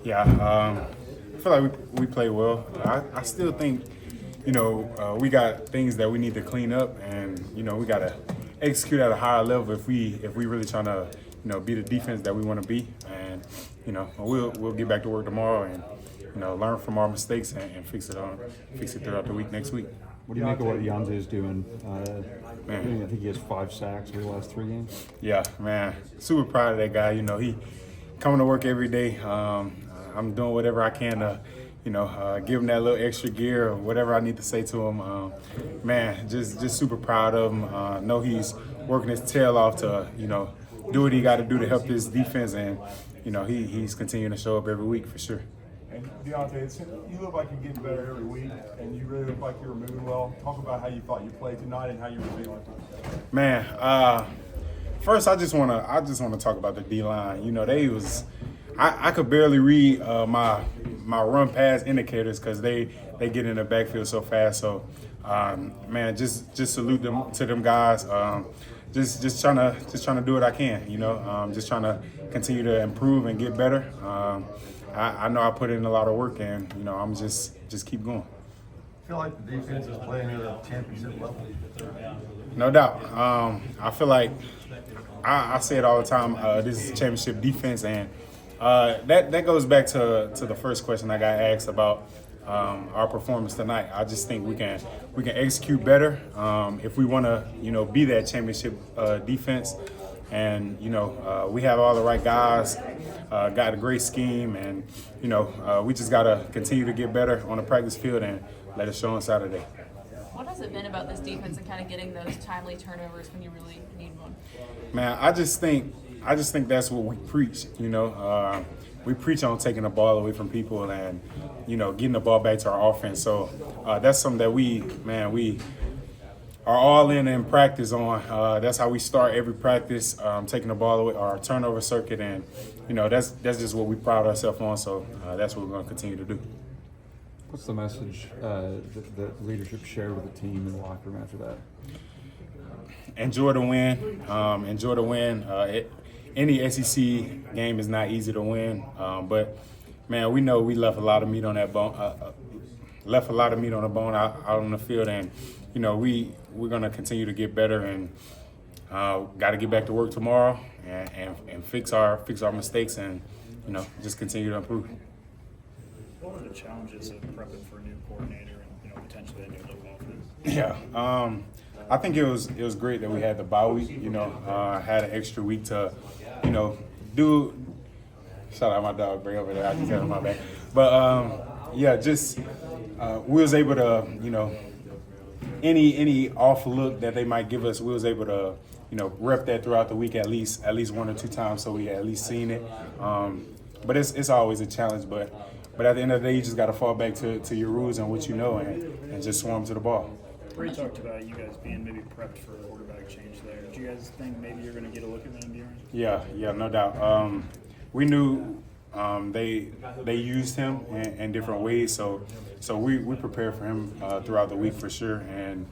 Yeah, I feel like we play well. I still think, we got things that we need to clean up, and we got to execute at a higher level if we really trying to be the defense that we want to be. And we'll get back to work tomorrow and learn from our mistakes and fix it throughout the week next week. What do you make of what Deontae is doing? Man. I think he has 5 sacks over the last 3 games. Yeah, man, super proud of that guy. He coming to work every day. I'm doing whatever I can to, give him that little extra gear or whatever I need to say to him. Man, just super proud of him. Know he's working his tail off to, do what he got to do to help this defense, and he's continuing to show up every week for sure. And Deontae, you look like you're getting better every week, and you really look like you were moving well. Talk about how you thought you played tonight and how you were feeling. Man, first I just wanna talk about the D line. I could barely read my run pass indicators because they get in the backfield so fast. So man, just salute them to them guys. Just trying to do what I can. Just trying to continue to improve and get better. I know I put in a lot of work, and I'm just keep going. I feel like the defense is playing at a championship level. No doubt. I feel like I say it all the time. This is a championship defense, and that goes back to the first question I got asked about our performance tonight. I just think we can execute better if we want to be that championship defense. And we have all the right guys, got a great scheme, and we just gotta continue to get better on the practice field and let it show on Saturday. What has it been about this defense and kind of getting those timely turnovers when you really need one? Man, I just think that's what we preach. We preach on taking the ball away from people and getting the ball back to our offense. So that's something that we are all in practice on. That's how we start every practice, taking the ball away, our turnover circuit, and that's just what we pride ourselves on. So that's what we're going to continue to do. What's the message that leadership shared with the team in the locker room after that? Enjoy the win. Enjoy the win. Any SEC game is not easy to win, but man, we know we left a lot of meat on that bone. Left a lot of meat on the bone out on the field, and we're gonna continue to get better, and got to get back to work tomorrow and fix our mistakes, and just continue to improve. What are the challenges of prepping for a new coordinator and potentially a new look offense? Yeah, I think it was great that we had the bye week. Had an extra week to do. Shout out my dog, bring over there. I just got on my back, but yeah, just we was able to any off look that they might give us, we was able to rep that throughout the week at least 1 or 2 times, so we had at least seen it. But it's always a challenge. But at the end of the day, you just got to fall back to your rules and what and just swarm to the ball. Brady talked about you guys being maybe prepped for a quarterback change there. Do you guys think maybe you're going to get a look at that, Bjorn? Yeah, no doubt. We knew they used him in different ways, so we prepared for him throughout the week for sure. And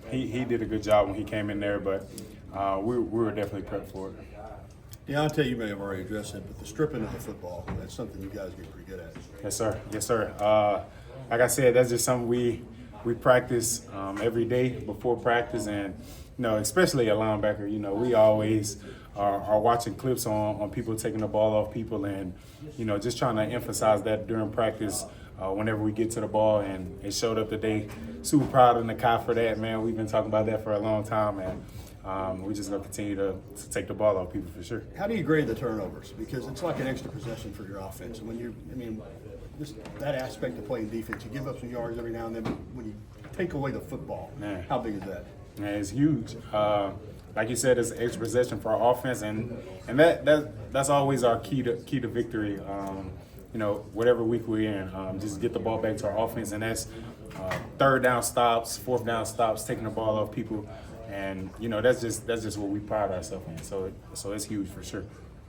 he did a good job when he came in there, but we were definitely prepped for it. Deontae, you may have already addressed it, but the stripping of the football, that's something you guys get pretty good at. Yes, sir. Like I said, that's just something we practice every day before practice, and especially a linebacker. We always are watching clips on people taking the ball off people, and just trying to emphasize that during practice whenever we get to the ball. And it showed up today. Super proud of Nakai for that, man. We've been talking about that for a long time, and we're just gonna continue to take the ball off people for sure. How do you grade the turnovers? Because it's like an extra possession for your offense. And just that aspect of playing defense, you give up some yards every now and then, but when you take away the football, Man. How big is that? Man, it's huge. Like you said, it's an extra possession for our offense, and that's always our key to victory. Whatever week we're in, just get the ball back to our offense, and that's 3rd down stops, 4th down stops, taking the ball off people, and that's just what we pride ourselves in. So it's huge for sure.